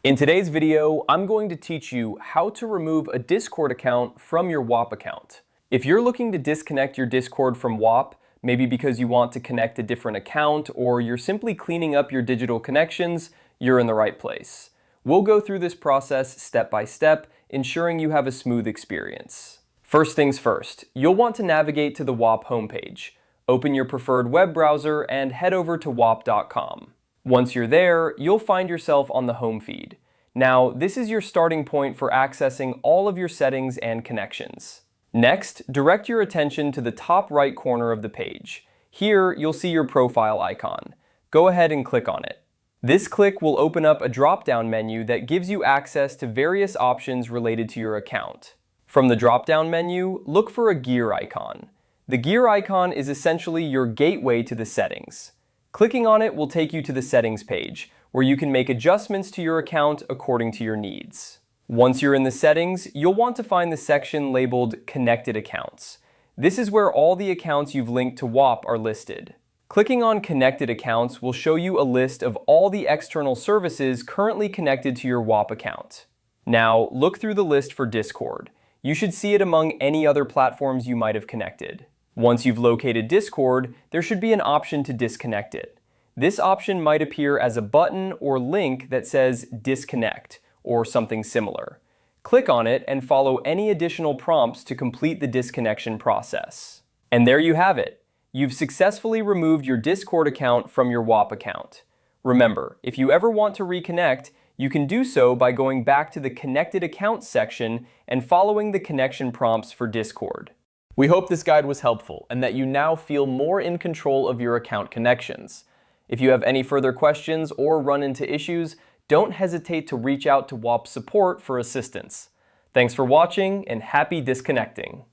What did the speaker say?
In today's video, I'm going to teach you how to remove a Discord account from your Whop account. If you're looking to disconnect your Discord from Whop, maybe because you want to connect a different account or you're simply cleaning up your digital connections, you're in the right place. We'll go through this process step by step, ensuring you have a smooth experience. First things first, you'll want to navigate to the Whop homepage. Open your preferred web browser and head over to whop.com. Once you're there, you'll find yourself on the home feed. Now, this is your starting point for accessing all of your settings and connections. Next, direct your attention to the top right corner of the page. Here, you'll see your profile icon. Go ahead and click on it. This click will open up a drop-down menu that gives you access to various options related to your account. From the drop-down menu, look for a gear icon. The gear icon is essentially your gateway to the settings. Clicking on it will take you to the settings page, where you can make adjustments to your account according to your needs. Once you're in the settings, you'll want to find the section labeled Connected Accounts. This is where all the accounts you've linked to Whop are listed. Clicking on Connected Accounts will show you a list of all the external services currently connected to your Whop account. Now, look through the list for Discord. You should see it among any other platforms you might have connected. Once you've located Discord, there should be an option to disconnect it. This option might appear as a button or link that says Disconnect or something similar. Click on it and follow any additional prompts to complete the disconnection process. And there you have it. You've successfully removed your Discord account from your Whop account. Remember, if you ever want to reconnect, you can do so by going back to the Connected Accounts section and following the connection prompts for Discord. We hope this guide was helpful and that you now feel more in control of your account connections. If you have any further questions or run into issues, don't hesitate to reach out to Whop support for assistance. Thanks for watching and happy disconnecting.